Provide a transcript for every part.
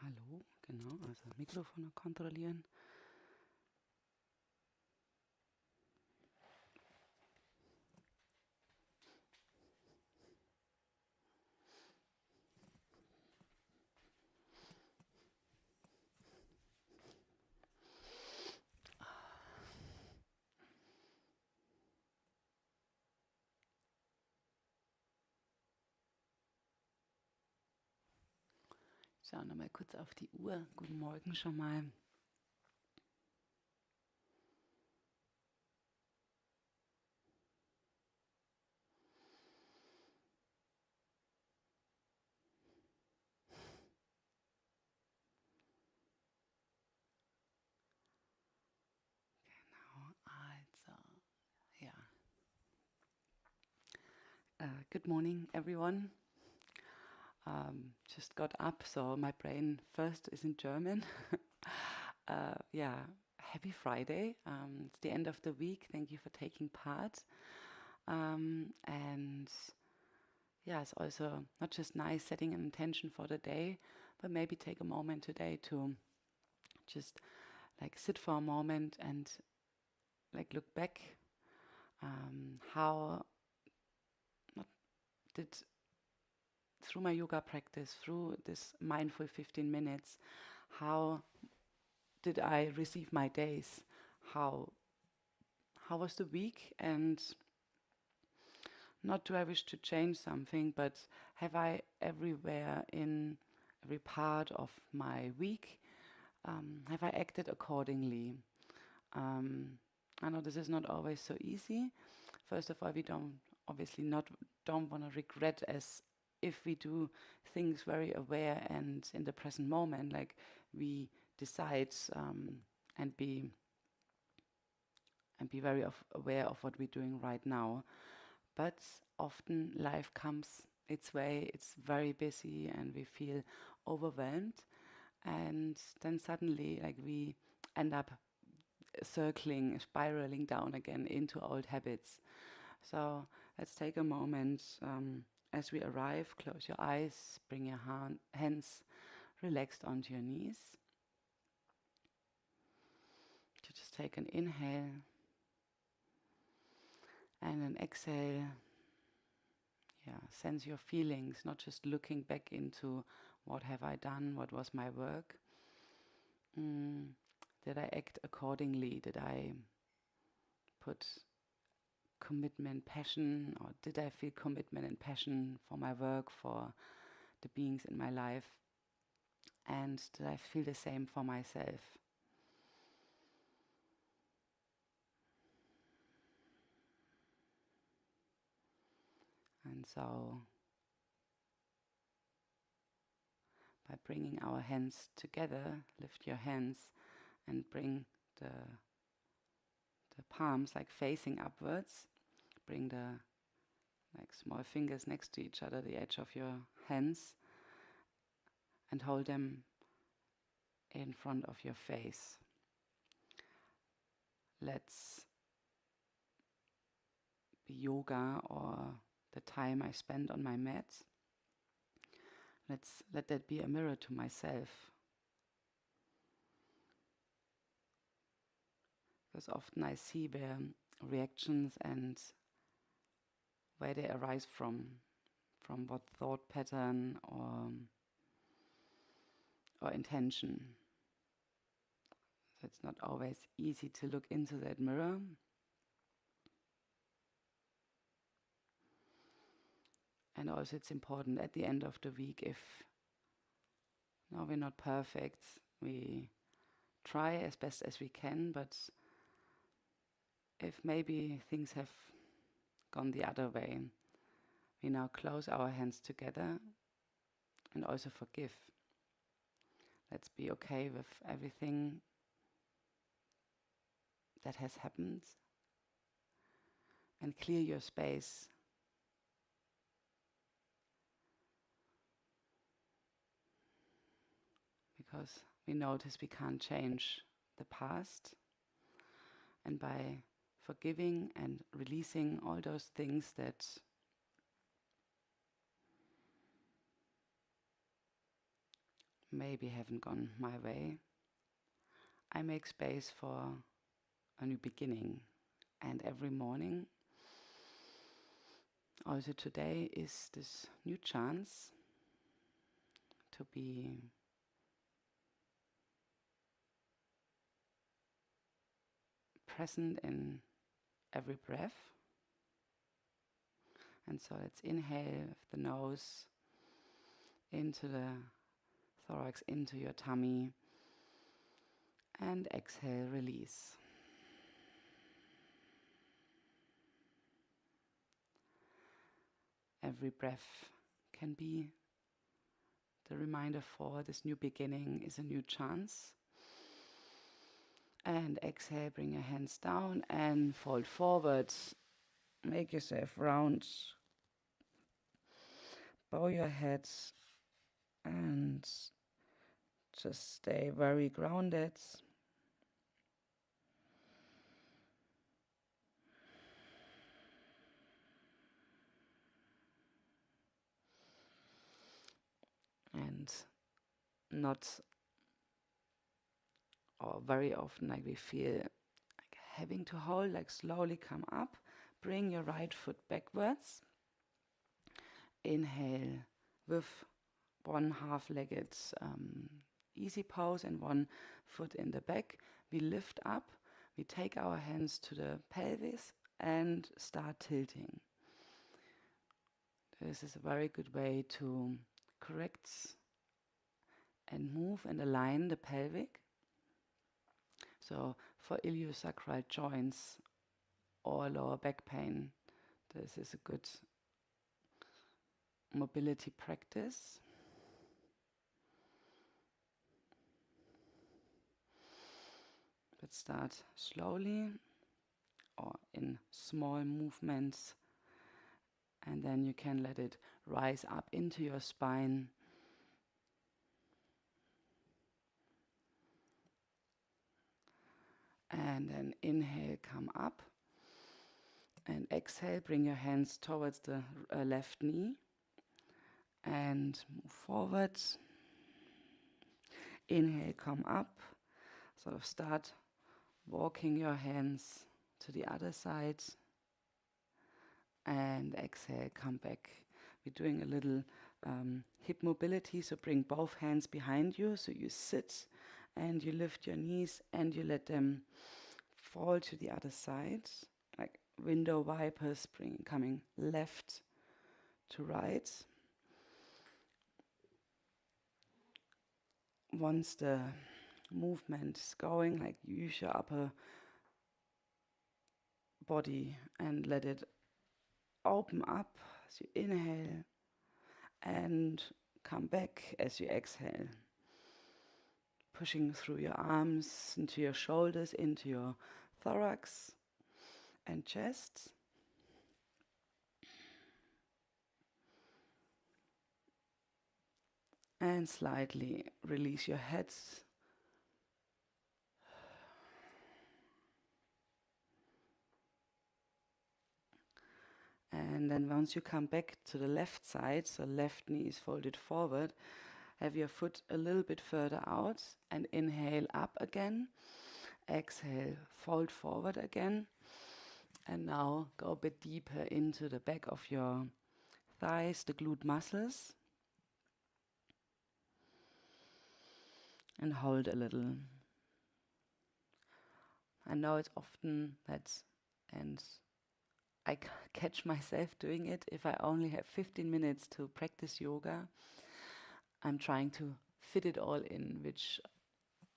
Hallo, genau, also Mikrofone kontrollieren. Schauen wir mal kurz auf die Uhr. Guten Morgen schon mal. Genau, also, ja. Good morning, everyone. Just got up, so my brain first is in German. Yeah, happy Friday. It's the end of the week. Thank you for taking part. And yeah, it's also not just nice setting an intention for the day, but maybe take a moment today to just like sit for a moment and like look back. How did through my yoga practice, through this mindful 15 minutes, how did I receive my days? How was the week? And not do I wish to change something, but have I everywhere in every part of my week, have I acted accordingly? I know this is not always so easy. First of all, we don't obviously not don't want to regret as if we do things very aware and in the present moment, like we decide and be very aware of what we're doing right now. But often life comes its way, it's very busy and we feel overwhelmed. And then suddenly like we end up circling, spiraling down again into old habits. So let's take a moment as we arrive, close your eyes, bring your hands relaxed onto your knees. To just take an inhale and an exhale. Yeah, sense your feelings, not just looking back into what have I done, what was my work. Did I act accordingly? Did I put commitment, passion, or did I feel commitment and passion for my work, for the beings in my life? And did I feel the same for myself? And so, by bringing our hands together, lift your hands and bring the palms like facing upwards. Bring the like small fingers next to each other, the edge of your hands, and hold them in front of your face. Let's be yoga or the time I spend on my mat. Let's let that be a mirror to myself. Because often I see where reactions and where they arise from what thought pattern or intention. So it's not always easy to look into that mirror. And also it's important at the end of the week, if no, we're not perfect, we try as best as we can, but if maybe things have gone the other way, we now close our hands together and also forgive. Let's be okay with everything that has happened and clear your space. Because we notice we can't change the past, and by forgiving and releasing all those things that maybe haven't gone my way, I make space for a new beginning. And every morning, also today, is this new chance to be present in every breath. And so let's inhale with the nose into the thorax, into your tummy, and exhale, release. Every breath can be the reminder for this new beginning is a new chance. And exhale, bring your hands down and fold forward. Make yourself round. Bow your head and just stay very grounded. And not, or very often, like we feel like having to hold, like slowly come up. Bring your right foot backwards. Inhale with one half-legged easy pose and one foot in the back. We lift up, we take our hands to the pelvis and start tilting. This is a very good way to correct and move and align the pelvic. So for iliosacral joints or lower back pain, this is a good mobility practice. But start slowly or in small movements, and then you can let it rise up into your spine. And then inhale, come up. And exhale, bring your hands towards the left knee. And move forward. Inhale, come up. Sort of start walking your hands to the other side. And exhale, come back. We're doing a little hip mobility, so bring both hands behind you. So you sit and you lift your knees and you let them fall to the other side, like window wipers, coming left to right. Once the movement is going, like use your upper body and let it open up as you inhale and come back as you exhale. Pushing through your arms into your shoulders, into your thorax and chest. And slightly release your head. And then once you come back to the left side, so left knee is folded forward, have your foot a little bit further out and inhale up again. Exhale, fold forward again. And now go a bit deeper into the back of your thighs, the glute muscles. And hold a little. I know it's often that, and I catch myself doing it. If I only have 15 minutes to practice yoga, I'm trying to fit it all in, which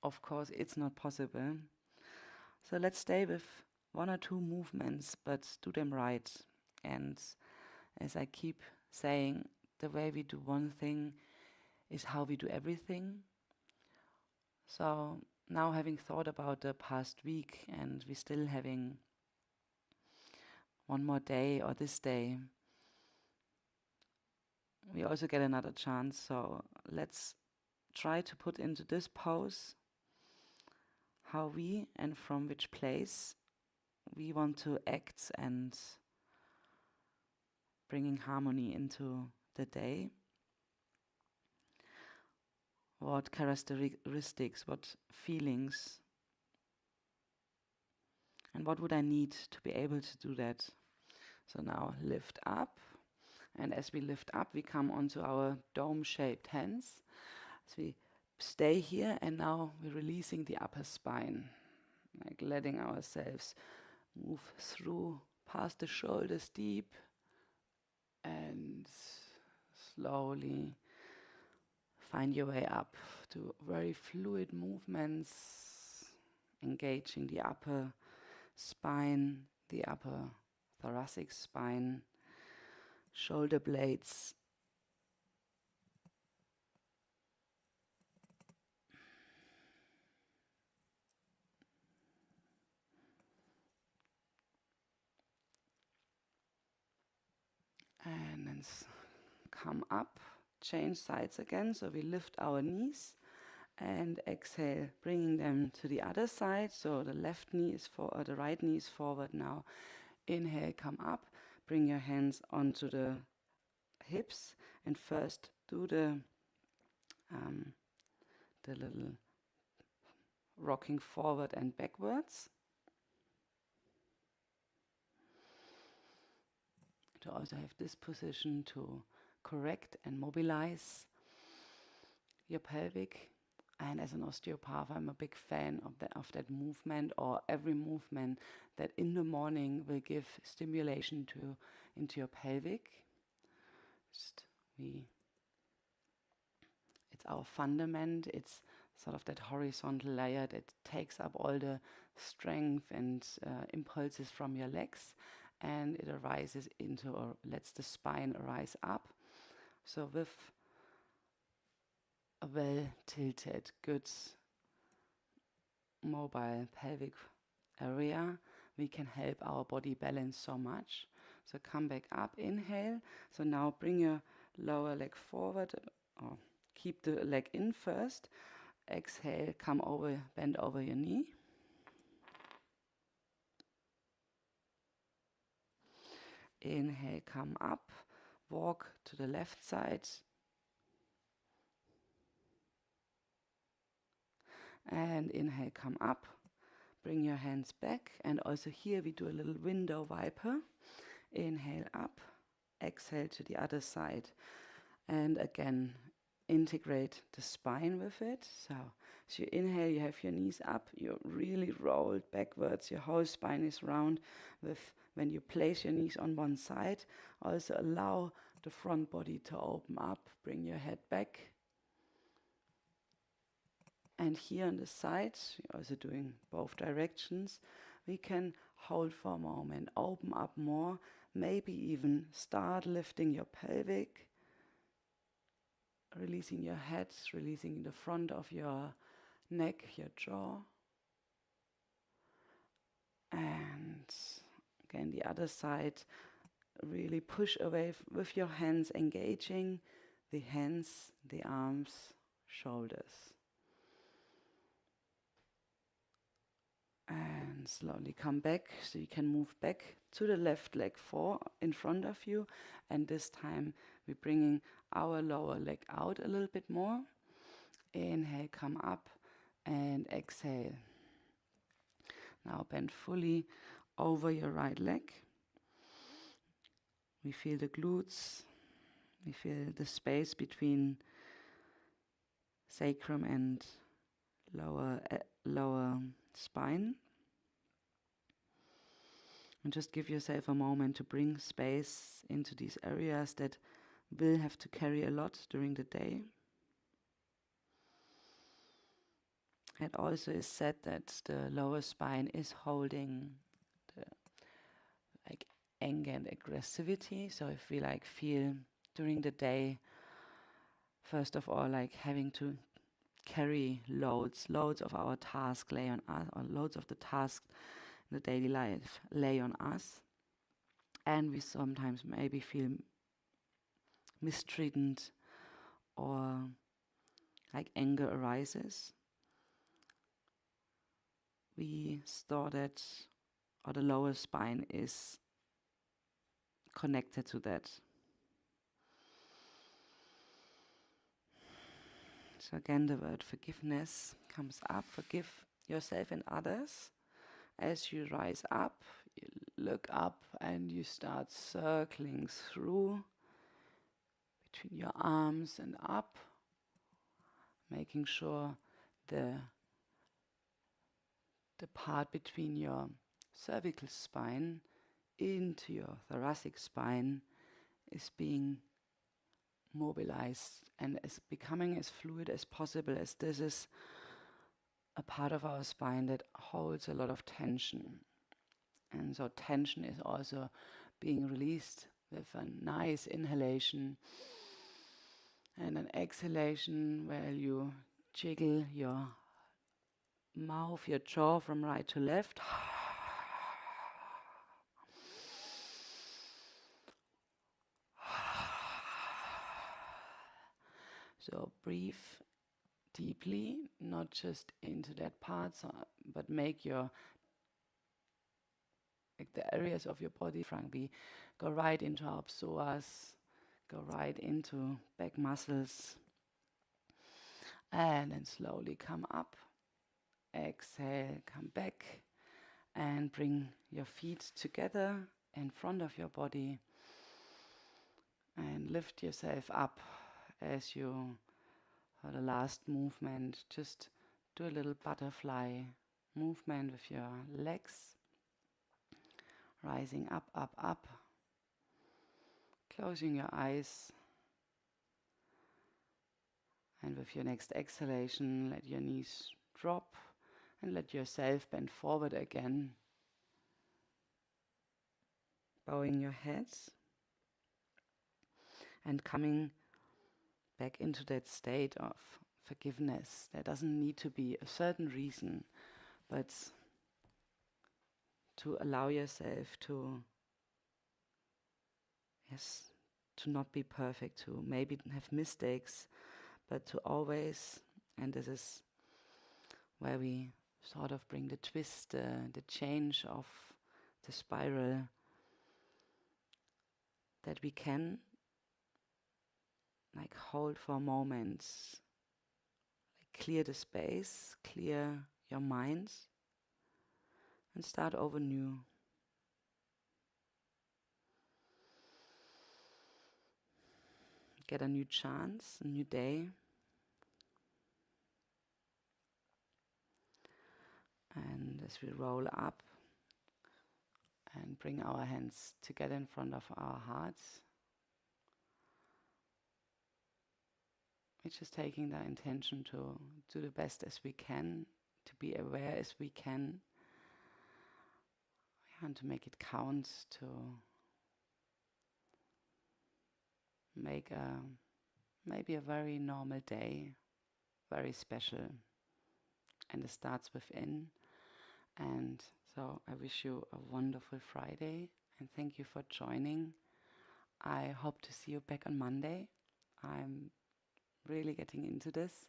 of course it's not possible. So let's stay with one or two movements, but do them right. And as I keep saying, the way we do one thing is how we do everything. So now, having thought about the past week, and we're still having one more day or this day, we also get another chance. So let's try to put into this pose how we and from which place we want to act and bringing harmony into the day. what characteristics, what feelings, and what would I need to be able to do that. So now lift up, and as we lift up, we come onto our dome-shaped hands. So we stay here, and now we're releasing the upper spine, like letting ourselves move through, past the shoulders deep, and slowly find your way up to very fluid movements, engaging the upper spine, the upper thoracic spine, shoulder blades. And then come up, change sides again. So we lift our knees and exhale, bringing them to the other side. So the left knee is forward, the right knee is forward now. Inhale, come up, bring your hands onto the hips, and first do the little rocking forward and backwards. To also have this position to correct and mobilize your pelvic. And as an osteopath, I'm a big fan of that movement, or every movement that in the morning will give stimulation into your pelvic. It's our fundament. It's sort of that horizontal layer that takes up all the strength and impulses from your legs, and it arises into, or lets the spine arise up. So with a well-tilted, good, mobile pelvic area, we can help our body balance so much. So come back up, inhale. So now bring your lower leg forward, or keep the leg in first. Exhale, come over, bend over your knee. Inhale, come up, walk to the left side. And inhale, come up, bring your hands back. And also here we do a little window wiper. Inhale up, exhale to the other side. And again, integrate the spine with it. So as you inhale, you have your knees up, you're really rolled backwards, your whole spine is round. When you place your knees on one side, also allow the front body to open up, bring your head back. And here on the side, you're also doing both directions, we can hold for a moment, open up more, maybe even start lifting your pelvic, releasing your head, releasing the front of your neck, your jaw. And again, the other side, really push away with your hands, engaging the hands, the arms, shoulders. And slowly come back, so you can move back to the left leg in front of you. And this time we're bringing our lower leg out a little bit more. Inhale, come up, and exhale. Now bend fully over your right leg. We feel the glutes. We feel the space between sacrum and lower spine. And just give yourself a moment to bring space into these areas that will have to carry a lot during the day. It also is said that the lower spine is holding the anger and aggressivity. So if we feel during the day, first of all, having to carry loads of our task lay on us, or loads of the tasks in the daily life lay on us, and we sometimes maybe feel mistreated, or anger arises, we store that, or the lower spine is connected to that. So again, the word forgiveness comes up. Forgive yourself and others. As you rise up, you look up and you start circling through between your arms and up, making sure the part between your cervical spine into your thoracic spine is being mobilized and is becoming as fluid as possible, as this is a part of our spine that holds a lot of tension. And so tension is also being released with a nice inhalation and an exhalation where you jiggle your mouth, your jaw from right to left. So breathe deeply, not just into that part, but make your the areas of your body, frankly, go right into our psoas, go right into back muscles, and then slowly come up. Exhale, come back, and bring your feet together in front of your body, and lift yourself up as you, for the last movement, just do a little butterfly movement with your legs, rising up, up, up, closing your eyes, and with your next exhalation, let your knees drop and let yourself bend forward again, bowing your head and coming back into that state of forgiveness. There doesn't need to be a certain reason, but to allow yourself to, yes, to not be perfect, to maybe have mistakes, but to always, and this is where we sort of bring the twist, the change of the spiral, that we can like hold for moments, like clear the space, clear your mind, and start over new. Get a new chance, a new day. And as we roll up and bring our hands together in front of our hearts, we're just taking the intention to do the best as we can, to be aware as we can, and to make it count, to make maybe a very normal day very special. And it starts within. And so I wish you a wonderful Friday and thank you for joining. I hope to see you back on Monday. I'm really getting into this.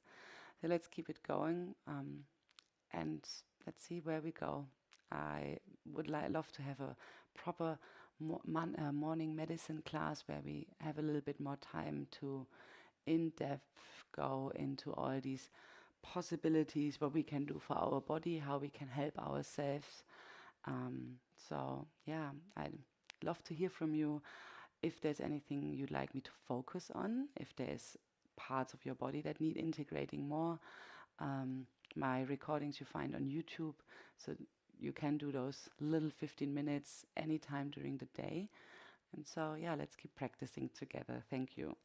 So let's keep it going and let's see where we go. I would love to have a proper morning medicine class where we have a little bit more time to in-depth go into all these possibilities, what we can do for our body, how we can help ourselves. So yeah, I'd love to hear from you if there's anything you'd like me to focus on, if there's parts of your body that need integrating more. My recordings you find on YouTube, so you can do those little 15 minutes anytime during the day. And so yeah, let's keep practicing together. Thank you.